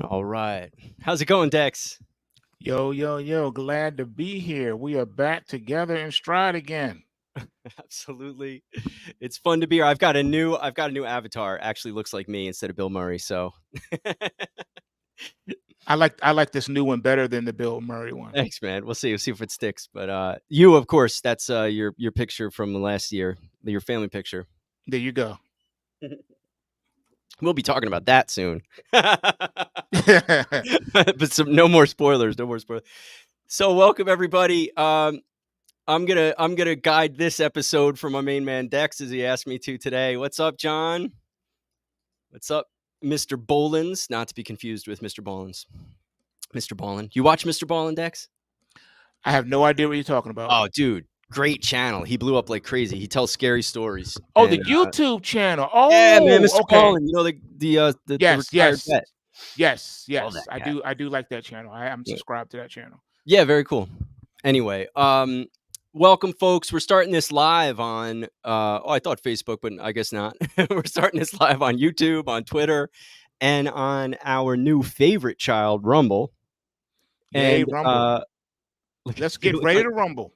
All right. How's it going, Dex? Yo, yo, yo, glad to be here. We are back together in stride again. Absolutely. It's fun to be here. I've got a new avatar. Actually looks like me instead of Bill Murray, so I like this new one better than the Bill Murray one. thanks, man. We'll see if it sticks. But you, of course, that's your picture from last year, your family picture. There you go. We'll be talking about that soon. But no more spoilers, no more spoilers. So welcome everybody. I'm gonna guide this episode for my main man Dex as he asked me to today. What's up, John? What's up, Mr. Bolins? Not to be confused with Mr. Bolins. Mr. Ballin. You watch Mr. Ballin, Dex? I have no idea what you're talking about. Oh, dude, great channel. He blew up like crazy. He tells scary stories. Oh, And the YouTube channel. yeah, man, Oh, Mr. okay. Ballin. You know the Yes, retired yes, vet. yes, Love that yes. I guy. do. I do like that channel. I'm Yeah. subscribed to that channel. Yeah, very cool. Anyway, welcome folks. We're starting this live on I thought Facebook, but I guess not. We're starting this live on YouTube, on Twitter, and on our new favorite child, Rumble. Yay, And Rumble. Let's you get look ready like to rumble.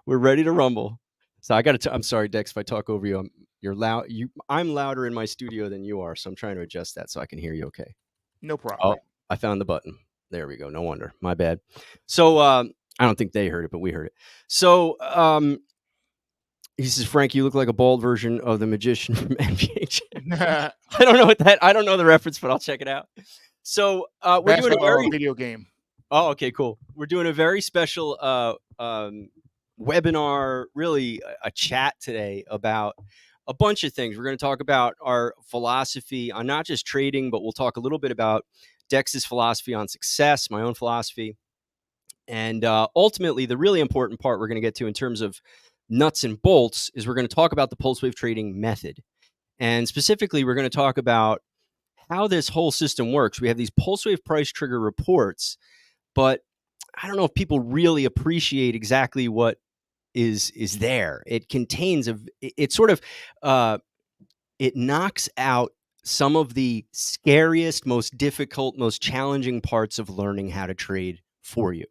we're ready to rumble. So I got to I'm sorry, Dex, if I talk over you. You're loud. I'm louder in my studio than you are, so I'm trying to adjust that so I can hear you okay. No problem. Oh, I found the button. There we go. No wonder. My bad. So I don't think they heard it, but we heard it. So he says, Frank, you look like a bald version of the magician from NBA. I don't know what that. I don't know the reference, but I'll check it out. So we're doing a Basketball very. video game. Oh, okay, cool. We're doing a very special webinar, really a chat today about a bunch of things. We're going to talk about our philosophy on not just trading, but we'll talk a little bit about Dex's philosophy on success, my own philosophy. And ultimately, the really important part we're going to get to in terms of nuts and bolts is we're going to talk about the PulseWave trading method. And specifically, we're going to talk about how this whole system works. We have these PulseWave price trigger reports, but I don't know if people really appreciate exactly what is there. It contains it sort of it knocks out some of the scariest, most difficult, most challenging parts of learning how to trade for you.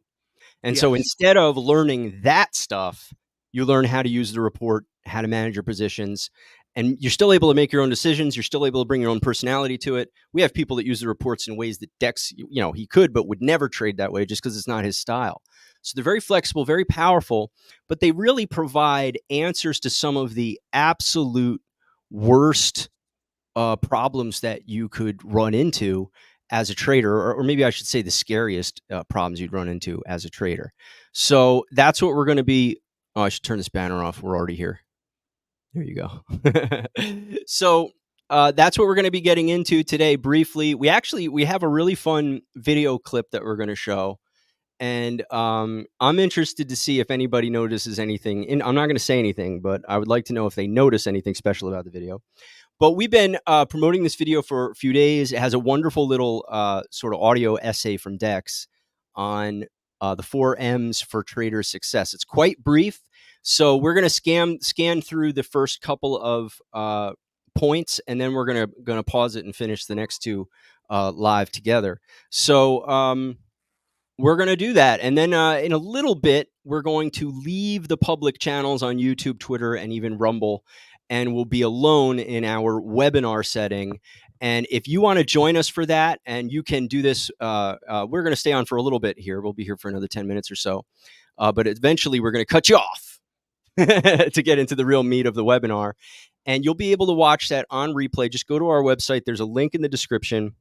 And so Yes. instead of learning that stuff, you learn how to use the report, how to manage your positions, and you're still able to make your own decisions. You're still able to bring your own personality to it. We have people that use the reports in ways that Dex, he could, but would never trade that way just because it's not his style. So they're very flexible, very powerful, but they really provide answers to some of the absolute worst problems that you could run into as a trader, or maybe I should say the scariest problems you'd run into as a trader. So that's what we're going to be. Oh, I should turn this banner off. We're already here. There you go. So that's what we're going to be getting into today briefly. We have a really fun video clip that we're going to show. And I'm interested to see if anybody notices anything. And I'm not going to say anything, but I would like to know if they notice anything special about the video. But we've been promoting this video for a few days. It has a wonderful little sort of audio essay from Dex on the 4 M's for trader success. It's quite brief. So we're going to scan through the first couple of points, and then we're going to pause it and finish the next two live together. So we're going to do that. And then in a little bit, we're going to leave the public channels on YouTube, Twitter, and even Rumble, and we'll be alone in our webinar setting. And if you want to join us for that, and you can do this, we're going to stay on for a little bit here. We'll be here for another 10 minutes or so. But eventually, we're going to cut you off to get into the real meat of the webinar. And you'll be able to watch that on replay. Just go to our website. There's a link in the description.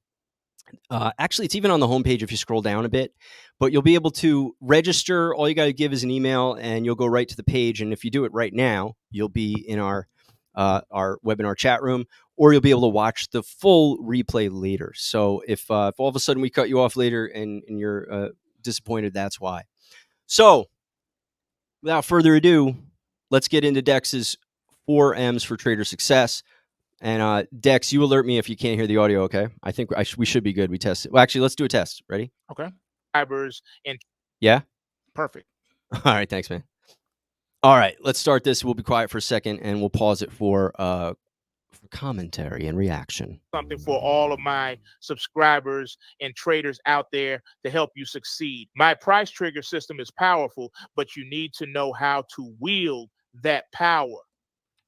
Actually, it's even on the homepage if you scroll down a bit, but you'll be able to register. All you got to give is an email and you'll go right to the page. And if you do it right now, you'll be in our webinar chat room, or you'll be able to watch the full replay later. So if all of a sudden we cut you off later and you're disappointed, that's why. So without further ado, let's get into Dex's 4 M's for trader success. And Dex, you alert me if you can't hear the audio, okay? I think we should be good. We test it. Well, actually, let's do a test. Ready? Okay. Fibers and Yeah? perfect. All right, thanks, man. All right, let's start this. We'll be quiet for a second, and we'll pause it for Commentary and reaction. Something for all of my subscribers and traders out there to help you succeed. My price trigger system is powerful, but you need to know how to wield that power.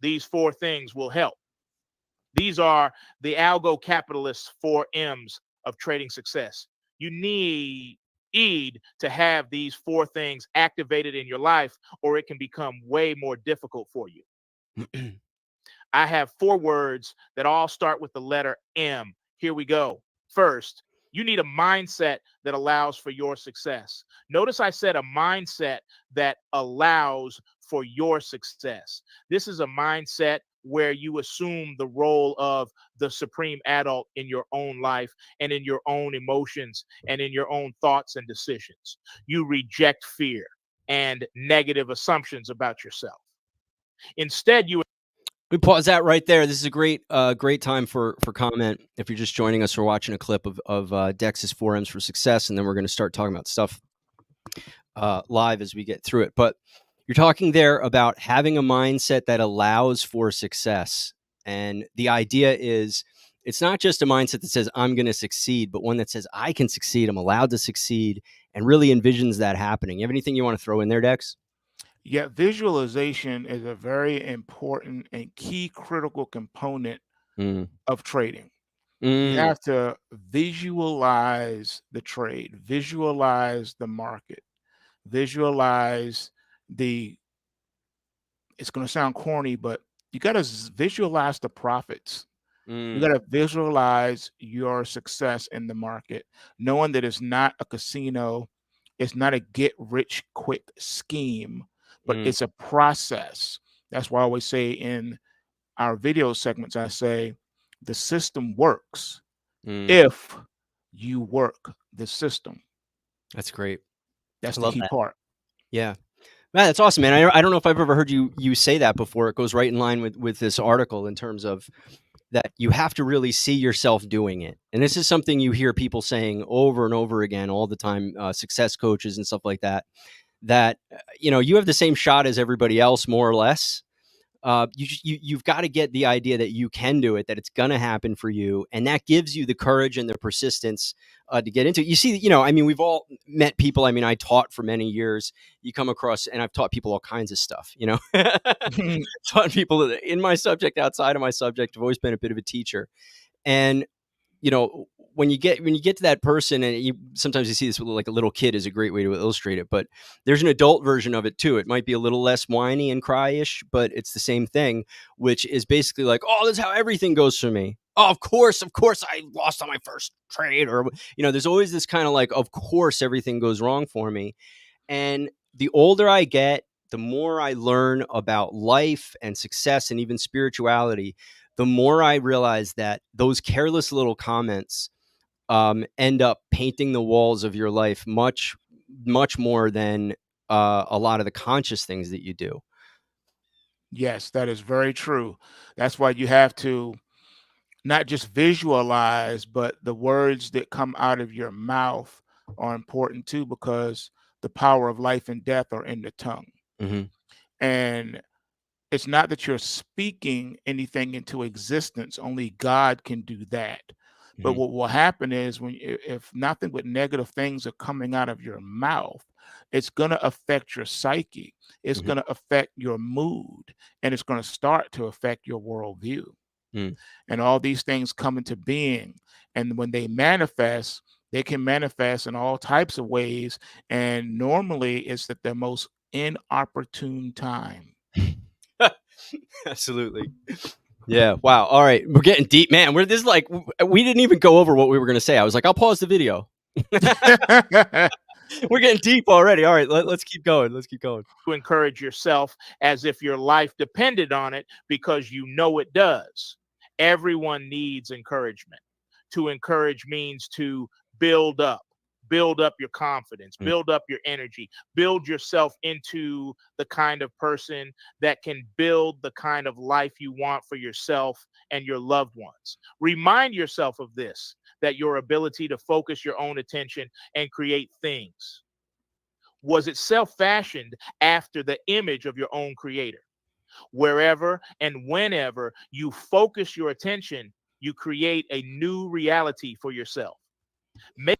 These four things will help. These are the algo capitalist 4 M's of trading success. You need to have these four things activated in your life, or it can become way more difficult for you. I have 4 words that all start with the letter M. Here we go. First, you need a mindset that allows for your success. Notice I said a mindset that allows for your success. This is a mindset where you assume the role of the supreme adult in your own life and in your own emotions and in your own thoughts and decisions. You reject fear and negative assumptions about yourself. Instead, you We pause that right there. This is a great time for comment. If you're just joining us, we're watching a clip of Dexs 4Ms for success, and then we're going to start talking about stuff live as we get through it. But you're talking there about having a mindset that allows for success, and the idea is it's not just a mindset that says I'm going to succeed, but one that says I can succeed, I'm allowed to succeed, and really envisions that happening. You have anything you want to throw in there, Dex? Yeah, visualization is a very important and key critical component Mm. of trading. You Mm. have to visualize the trade, visualize the market, visualize the, it's going to sound corny, but you got to visualize the profits. You got Mm. to visualize your success in the market, knowing that it's not a casino, it's not a get rich quick scheme, but Mm. it's a process. That's why I always say in our video segments, I say the system works Mm. if you work the system. That's great. That's I the love key that. part. Yeah. Man, that's awesome, man. I don't know if I've ever heard you say that before. It goes right in line with this article in terms of that you have to really see yourself doing it. And this is something you hear people saying over and over again all the time, success coaches and stuff like that, that, you have the same shot as everybody else, more or less. You've got to get the idea that you can do it, that it's going to happen for you, and that gives you the courage and the persistence to get into it. You see, I mean, we've all met people. I mean, I taught for many years. You come across, and I've taught people all kinds of stuff. Taught people in my subject, outside of my subject. I've always been a bit of a teacher, and when you get to that person, and sometimes you see this with like a little kid is a great way to illustrate it, but there's an adult version of it too. It might be a little less whiny and cry-ish, but it's the same thing, which is basically like, oh, that's how everything goes for me. Oh, of course I lost on my first trade, or there's always this kind of like, of course everything goes wrong for me. And the older I get, the more I learn about life and success and even spirituality, the more I realize that those careless little comments end up painting the walls of your life much, much more than a lot of the conscious things that you do. Yes, that is very true. That's why you have to not just visualize, but the words that come out of your mouth are important too, because the power of life and death are in the tongue. Mm-hmm. And it's not that you're speaking anything into existence, only God can do that. But Mm-hmm. what will happen is if nothing but negative things are coming out of your mouth, it's going to affect your psyche. It's Mm-hmm. going to affect your mood, and it's going to start to affect your worldview. Mm-hmm. And all these things come into being. And when they manifest, they can manifest in all types of ways. And normally it's at the most inopportune time. Absolutely. Yeah. Wow. All right. We're getting deep, man. We're this like we didn't even go over what we were going to say. I was like, I'll pause the video. We're getting deep already. All right. Let's keep going. Let's keep going. To encourage yourself as if your life depended on it, because you know it does. Everyone needs encouragement. To encourage means to build up. Build up your confidence, Mm. build up your energy, build yourself into the kind of person that can build the kind of life you want for yourself and your loved ones. Remind yourself of this, that your ability to focus your own attention and create things, was itself fashioned after the image of your own creator. Wherever and whenever you focus your attention, you create a new reality for yourself.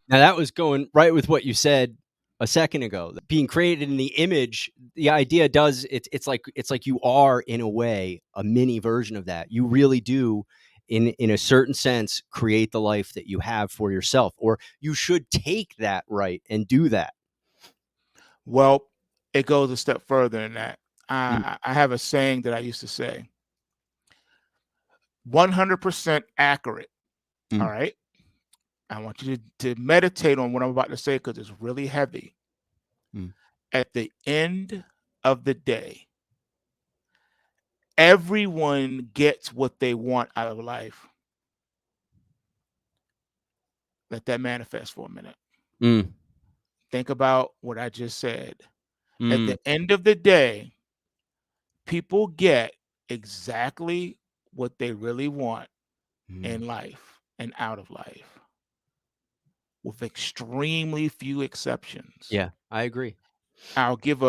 Now that was going right with what you said a second ago. Being created in the image, the idea does it's like you are in a way a mini version of that. You really do in a certain sense create the life that you have for yourself, or you should take that right and do that. Well, it goes a step further than that. Mm, I have a saying that I used to say, 100% accurate. All mm, right. I want you to meditate on what I'm about to say because it's really heavy. mm, At the end of the day, everyone gets what they want out of life. Let that manifest for a minute. mm, Think about what I just said. At mm, the end of the day, people get exactly what they really want mm. in life and out of life, with extremely few exceptions. Yeah, I agree. I'll give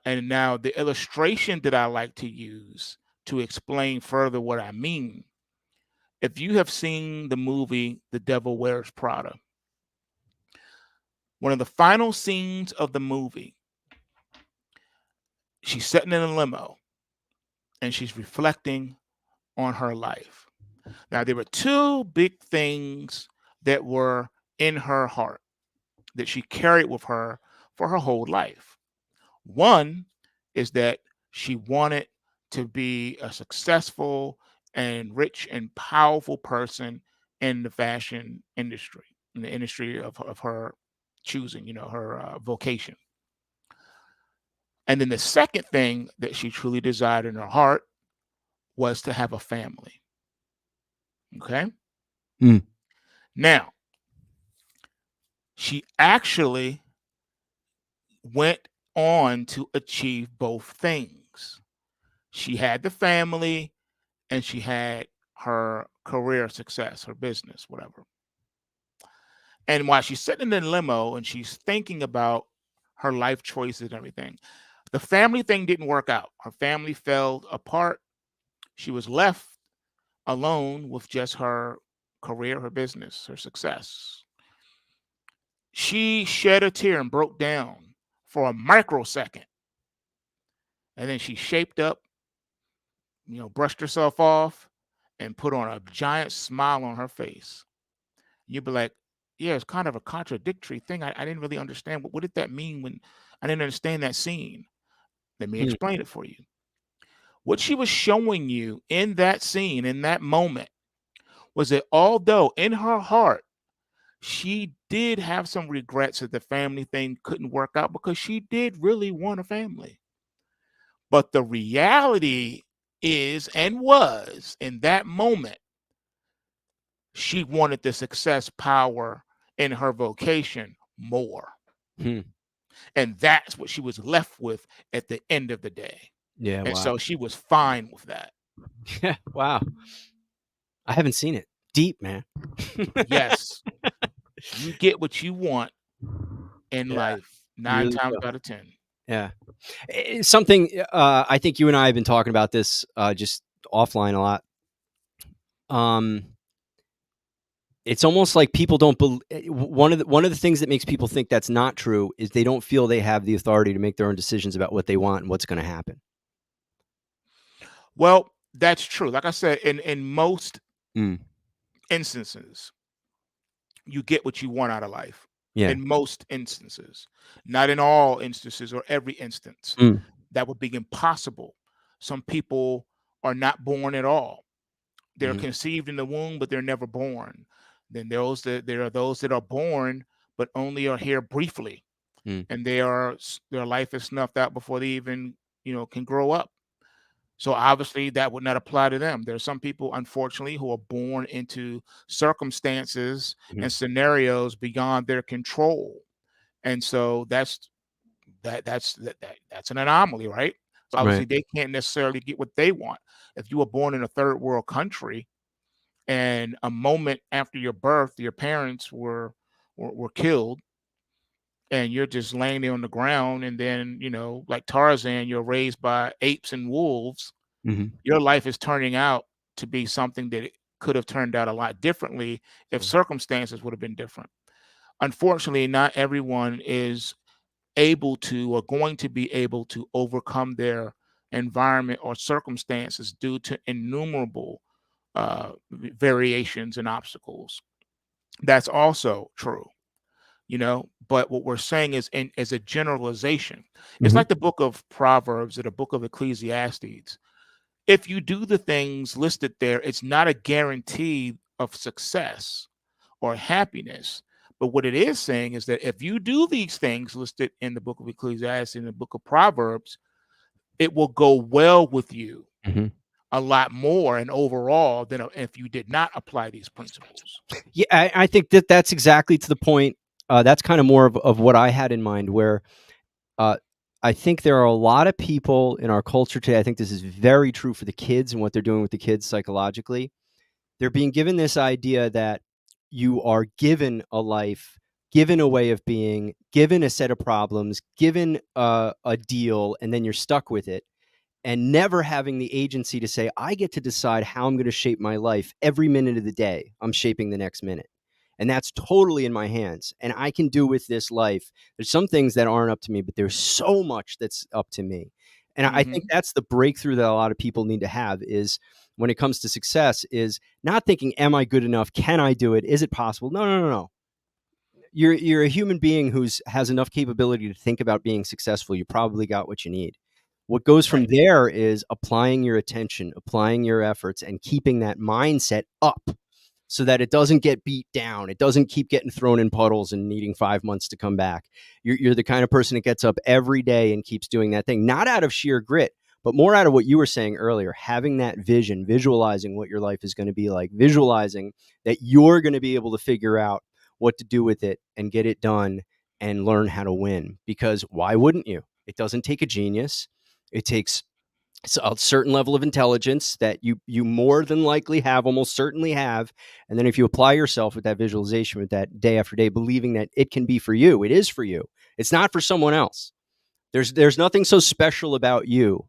and now the illustration that I like to use to explain further what I mean. If you have seen the movie The Devil Wears Prada, one of the final scenes of the movie, she's sitting in a limo and she's reflecting on her life. Now, there were two big things that were in her heart that she carried with her for her whole life. One is that she wanted to be a successful and rich and powerful person in the fashion industry, in the industry of her choosing, her vocation. And then the second thing that she truly desired in her heart was to have a family. Okay. Mm, Now, she actually went on to achieve both things. She had the family and she had her career success, her business, whatever. And while she's sitting in the limo and she's thinking about her life choices and everything, the family thing didn't work out. Her family fell apart. She was left alone with just her career, her business, her success. She shed a tear and broke down for a microsecond. And then she shaped up, brushed herself off and put on a giant smile on her face. You'd be like, yeah, it's kind of a contradictory thing. I didn't really understand. What did that mean when I didn't understand that scene? Let me mm, explain it for you. What she was showing you in that scene, in that moment, was that although in her heart, she did have some regrets that the family thing couldn't work out because she did really want a family. But the reality is and was in that moment, she wanted the success power in her vocation more. mm. And that's what she was left with at the end of the day. Yeah, And wow. so she was fine with that. Yeah, wow. I haven't seen it. Deep, man. Yes, you get what you want in Yeah, life you nine really times do. out of 10. Yeah. Something I think you and I have been talking about this just offline a lot. It's almost like people don't one of the things that makes people think that's not true is they don't feel they have the authority to make their own decisions about what they want and what's going to happen. Well, that's true. Like I said, in most Mm, instances, you get what you want out of life. yeah. In most instances, not in all instances or every instance. Mm, That would be impossible. Some people are not born at all. They're mhm, conceived in the womb, but they're never born. Then there are those that are born, but only are here briefly, mm, and their life is snuffed out before they even can grow up. So obviously that would not apply to them. There are some people, unfortunately, who are born into circumstances mhm. and scenarios beyond their control, and so that's an anomaly, right? So obviously Right. they can't necessarily get what they want. If you were born in a third world country and a moment after your birth, your parents were killed, and you're just laying there on the ground, and then like Tarzan, you're raised by apes and wolves. Your life is turning out to be something that it could have turned out a lot differently if circumstances would have been different. Unfortunately, not everyone is able to or going to be able to overcome their environment or circumstances due to innumerable variations and obstacles. That's also true, but what we're saying is, as a generalization, it's like the book of Proverbs or the book of Ecclesiastes. If you do the things listed there, it's not a guarantee of success or happiness. But what it is saying is that if you do these things listed in the book of Ecclesiastes and the book of Proverbs, it will go well with you a lot more and overall than if you did not apply these principles. Yeah, I think that's exactly to the point. That's kind of more of what I had in mind, where I think there are a lot of people in our culture today. I think this is very true for the kids and what they're doing with the kids psychologically. They're being given this idea that you are given a life, given a way of being, given a set of problems, given a deal, and then you're stuck with it. And never having the agency to say, I get to decide how I'm going to shape my life every minute of the day. I'm shaping the next minute. And that's totally in my hands. And I can do with this life. There's some things that aren't up to me, but there's so much that's up to me. And I think that's the breakthrough that a lot of people need to have, is when it comes to success, is not thinking, am I good enough? Can I do it? Is it possible? No. You're a human being has enough capability to think about being successful. You probably got what you need. What goes from there is applying your attention, applying your efforts, and keeping that mindset up so that it doesn't get beat down. It doesn't keep getting thrown in puddles and needing 5 months to come back. You're the kind of person that gets up every day and keeps doing that thing, not out of sheer grit, but more out of what you were saying earlier, having that vision, visualizing what your life is going to be like, visualizing that you're going to be able to figure out what to do with it and get it done and learn how to win. Because why wouldn't you? It doesn't take a genius. It takes a certain level of intelligence that you more than likely have, almost certainly have. And then if you apply yourself with that visualization, with that day after day, believing that it can be for you, it is for you. It's not for someone else. There's nothing so special about you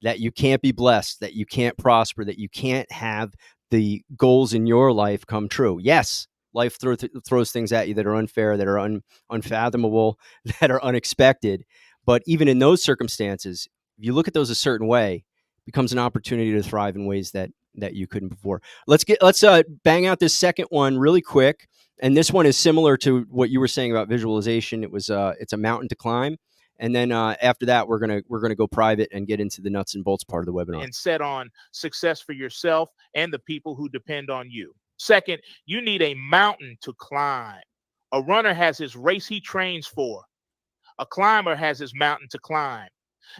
that you can't be blessed, that you can't prosper, that you can't have the goals in your life come true. Yes, life throws things at you that are unfair, that are unfathomable, that are unexpected. But even in those circumstances, if you look at those a certain way, it becomes an opportunity to thrive in ways that you couldn't before. Let's bang out this second one really quick. And this one is similar to what you were saying about visualization. It's a mountain to climb. And then after that, we're gonna go private and get into the nuts and bolts part of the webinar. And set on success for yourself and the people who depend on you. Second, you need a mountain to climb. A runner has his race he trains for. A climber has his mountain to climb.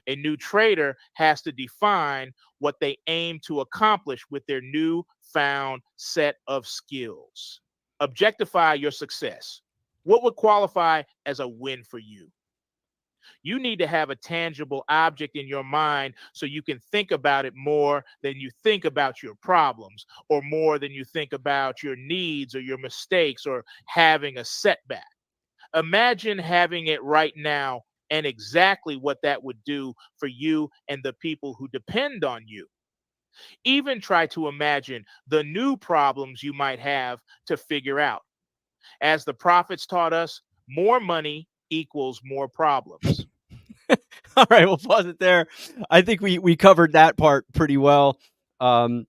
A new trader has to define what they aim to accomplish with their newfound set of skills. Objectify your success. What would qualify as a win for you? You need to have a tangible object in your mind so you can think about it more than you think about your problems, or more than you think about your needs or your mistakes or having a setback. Imagine having it right now and exactly what that would do for you and the people who depend on you. Even try to imagine the new problems you might have to figure out. As the prophets taught us, more money equals more problems. All right, we'll pause it there. I think we covered that part pretty well. We're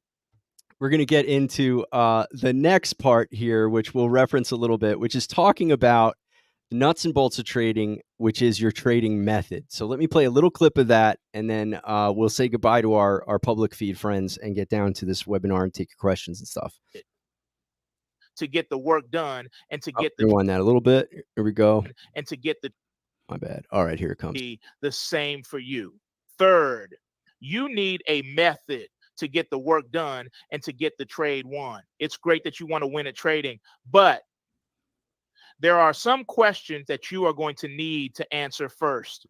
going to get into the next part here, which we'll reference a little bit, which is talking about the nuts and bolts of trading, which is your trading method. So let me play a little clip of that, and then we'll say goodbye to our public feed friends and get down to this webinar and take your questions and stuff. To get the work done and to get rewind that a little bit. Here we go. And to get the my bad. All right, here it comes. The same for you. Third, you need a method to get the work done and to get the trade won. It's great that you want to win at trading, but there are some questions that you are going to need to answer first.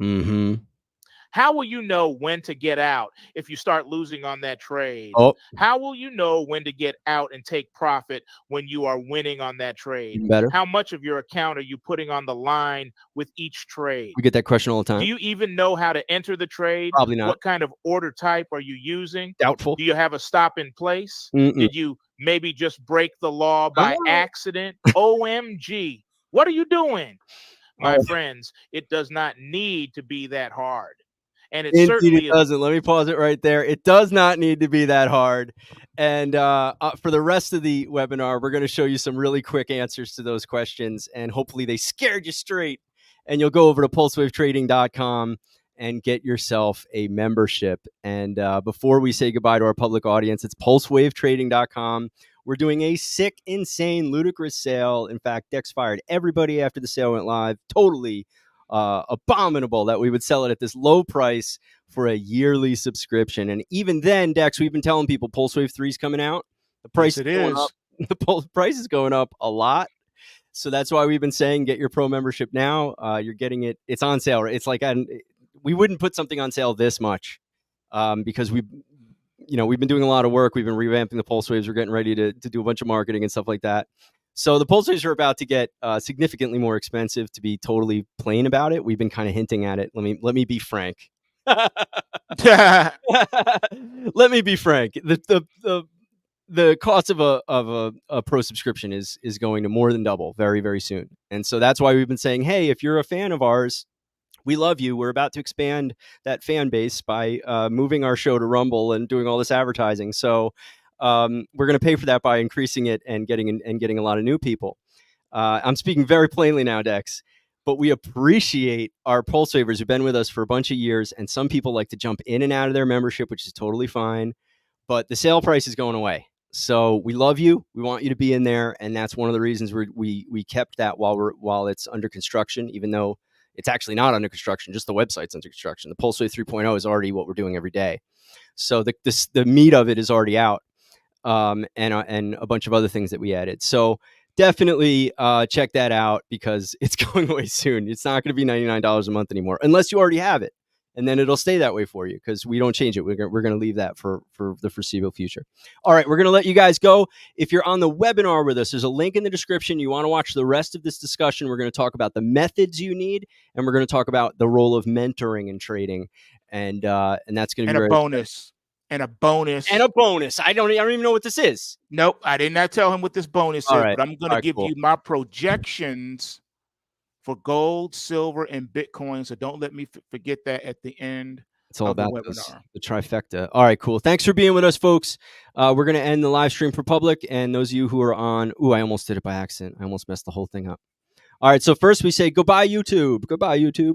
How will you know when to get out if you start losing on that trade? Oh, How will you know when to get out and take profit when you are winning on that trade? even better. How much of your account are you putting on the line with each trade? We get that question all the Do time. you even know how to enter the trade? Probably not. What kind of order type are you using? Doubtful. Do you have a stop in place? Mm-mm. Did you maybe just break the law by accident? OMG. What are you doing? My friends, it does not need to be that hard. And it Indeed, certainly it doesn't. Let me pause it right there. It does not need to be that hard. And for the rest of the webinar, we're going to show you some really quick answers to those questions. And hopefully they scared you straight. And you'll go over to PulseWaveTrading.com and get yourself a membership. And before we say goodbye to our public audience, it's PulseWaveTrading.com. We're doing a sick, insane, ludicrous sale. In fact, Dexs fired everybody after the sale went live. Totally abominable that we would sell it at this low price for a yearly subscription. And even then, Dex, we've been telling people PulseWave 3 is coming out. The price Yes, is going up. The price is going up a lot. So that's why we've been saying get your pro membership now. You're getting it. It's on sale. It's like we wouldn't put something on sale this much because we've been doing a lot of work. We've been revamping the PulseWaves. We're getting ready to do a bunch of marketing and stuff like that. So the PulseWaves are about to get significantly more expensive. To be totally plain about it, we've been kind of hinting at it. Let me be frank. Let me be frank. The cost of a pro subscription is going to more than double very, very soon. And so that's why we've been saying, hey, if you're a fan of ours, we love you. We're about to expand that fan base by moving our show to Rumble and doing all this advertising. So we're going to pay for that by increasing it and getting a lot of new people. I'm speaking very plainly now, Dex, but we appreciate our PulseWavers who've been with us for a bunch of years. And some people like to jump in and out of their membership, which is totally fine. But the sale price is going away. So we love you. We want you to be in there. And that's one of the reasons we kept that while it's under construction, even though it's actually not under construction. Just the website's under construction. The PulseWave 3.0 is already what we're doing every day. So the meat of it is already out. And a bunch of other things that we added. So definitely check that out because it's going away soon. It's not going to be $99 a month anymore unless you already have it. And then it'll stay that way for you because we don't change it. We're going to leave that for the foreseeable future. All right, we're going to let you guys go. If you're on the webinar with us, there's a link in the description. You want to watch the rest of this discussion. We're going to talk about the methods you need, and we're going to talk about the role of mentoring in trading. And that's going to be a bonus. And a bonus. I don't even know what this is. Nope. I did not tell him what this bonus is, but I'm going to give you my projections for gold, silver, and Bitcoin. So don't let me forget that at the end. It's all about the trifecta. All right, cool. Thanks for being with us, folks. We're going to end the live stream for public. And those of you who are on, I almost did it by accident. I almost messed the whole thing up. All right, so first we say goodbye, YouTube. Goodbye, YouTube.